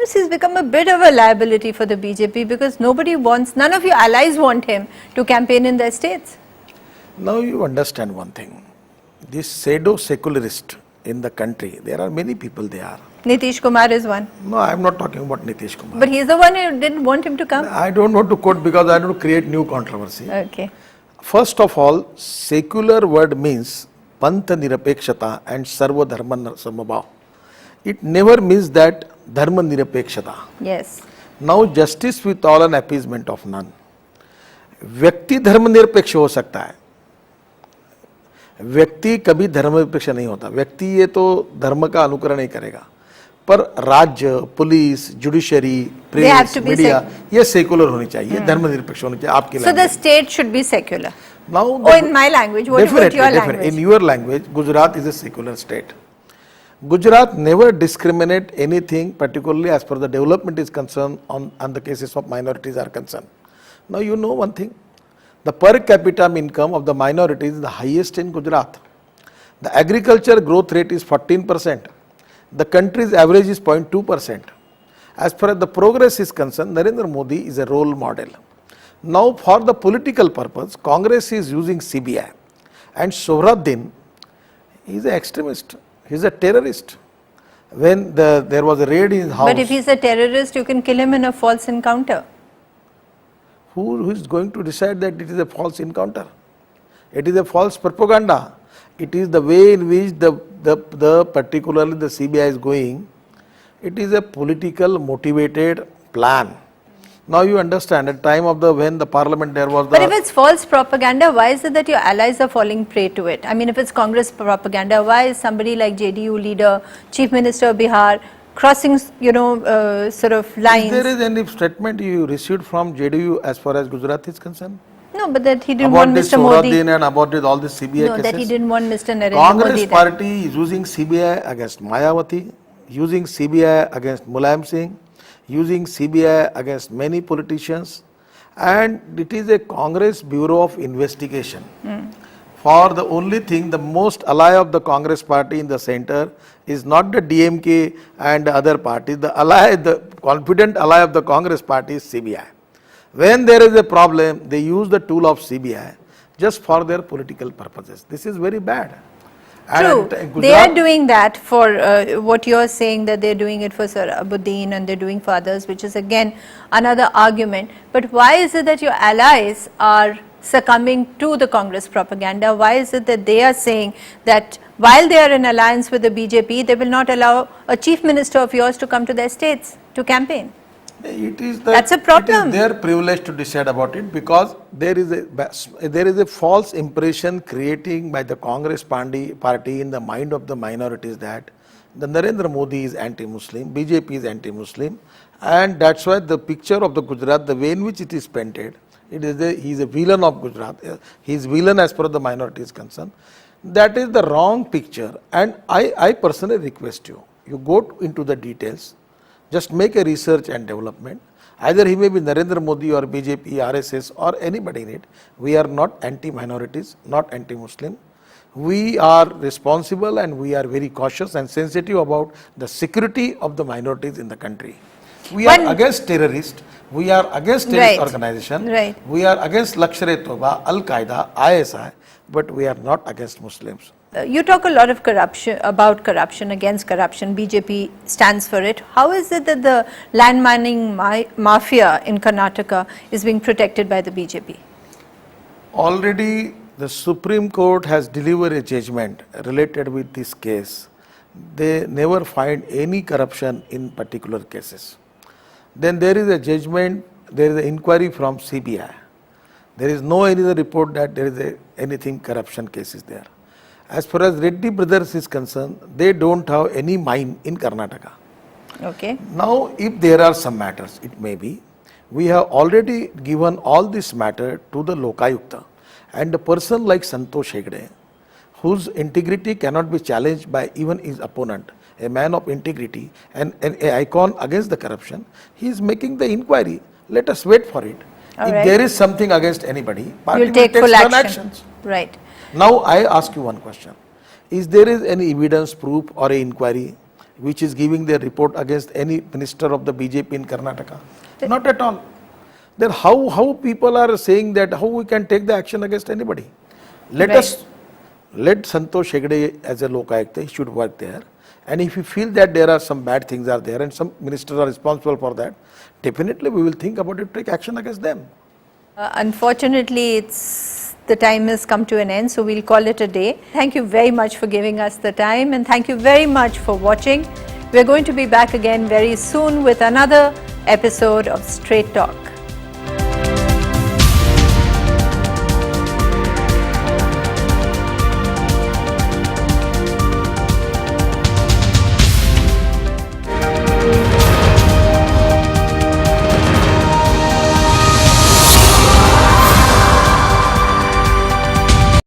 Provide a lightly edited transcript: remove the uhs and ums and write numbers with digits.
seems he's become a bit of a liability for the BJP because none of your allies want him to campaign in their states. Now you understand one thing. This pseudo-secularist in the country, there are many people there. Nitish Kumar is one. No, I am not talking about Nitish Kumar. But he's the one who didn't want him to come. I don't want to quote because I don't want to create new controversy. Okay. First of all, secular word means Pantha Nirapekshata and Sarva Dharma Samabhav. It never means that Dharma Nirapekshata. Yes. Now justice with all and appeasement of none. व्यक्ति धर्म निरपेक्ष हो सकता है, व्यक्ति कभी धर्म निरपेक्ष नहीं होता. व्यक्ति ये तो धर्म का अनुकरण नहीं करेगा, पर राज्य, पुलिस, जुडिशरी, प्रेस, मीडिया ये सेकुलर होनी चाहिए, धर्म निरपेक्ष होनी चाहिए. आपकी So the state should be secular. Now, in my language, what about your language? In your language, Gujarat is a secular state. Gujarat never discriminate anything, particularly as per the development is concerned on the cases of minorities are concerned. Now you know one thing, the per capita income of the minorities is the highest in Gujarat. The agriculture growth rate is 14%. The country's average is 0.2%. As far as the progress is concerned, Narendra Modi is a role model. Now for the political purpose, Congress is using CBI and Sohraddin is an extremist, he is a terrorist. When there was a raid in his house. But if he is a terrorist, you can kill him in a false encounter. Who is going to decide that it is a false encounter? It is a false propaganda. It is the way in which particularly the CBI is going. It is a political motivated plan. Now you understand at time of when the parliament there was the... But if it's false propaganda, why is it that your allies are falling prey to it? I mean, if it's Congress propaganda, why is somebody like JDU leader, Chief Minister of Bihar, crossing, sort of lines? If there is any statement you received from JDU as far as Gujarat is concerned? No, but that he didn't want Mr. Modi. And about all the CBI cases? No, that he didn't want Mr. Narendra Congress Modi. Congress party is using CBI against Mayawati, using CBI against Mulayam Singh, using CBI against many politicians, and it is a Congress Bureau of Investigation. For the only thing, the most ally of the Congress party in the center is not the DMK and the other parties. The confident ally of the Congress party is CBI. When there is a problem, they use the tool of CBI just for their political purposes. This is very bad. True, they are doing that for what you are saying, that they are doing it for Sohrabuddin and they are doing for others, which is again another argument. But why is it that your allies are succumbing to the Congress propaganda? Why is it that they are saying that while they are in alliance with the BJP, they will not allow a chief minister of yours to come to their states to campaign? That's a problem. It is their privilege to decide about it, because there is a false impression creating by the Congress party in the mind of the minorities that the Narendra Modi is anti-Muslim, BJP is anti-Muslim, and that's why the picture of the Gujarat, the way in which it is painted, he is a villain of Gujarat. He is villain as per the minority is concerned. That is the wrong picture, and I personally request you go into the details. Just make a research and development. Either he may be Narendra Modi or BJP, RSS or anybody in it. We are not anti-minorities, not anti-Muslim. We are responsible and we are very cautious and sensitive about the security of the minorities in the country. We are against terrorists. We are against terrorist organization. We are against Lashkar-e-Toba, Al-Qaeda, ISI, but we are not against Muslims. You talk a lot of about corruption, against corruption. BJP stands for it. How is it that the land mining mafia in Karnataka is being protected by the BJP? Already the Supreme Court has delivered a judgment related with this case. They never find any corruption in particular cases. Then there is a judgment, there is an inquiry from CBI. There is no any report that there is anything corruption cases there. As far as Reddy brothers is concerned, they don't have any mine in Karnataka. Okay. Now, if there are some matters, it may be, we have already given all this matter to the Lokayukta, and a person like Santosh Hegde, whose integrity cannot be challenged by even his opponent, a man of integrity and an icon against the corruption, he is making the inquiry. Let us wait for it. If there is something against anybody, party will take full actions. Right. Now I ask you one question. Is there any evidence, proof or an inquiry which is giving their report against any minister of the BJP in Karnataka? Not at all. Then how people are saying that, how we can take the action against anybody? Let Santosh Hegde as a Lokayukta, he should work there. And if you feel that there are some bad things are there and some ministers are responsible for that, definitely we will think about it, take action against them. Unfortunately, the time has come to an end, so we'll call it a day. Thank you very much for giving us the time, and thank you very much for watching. We're going to be back again very soon with another episode of Straight Talk.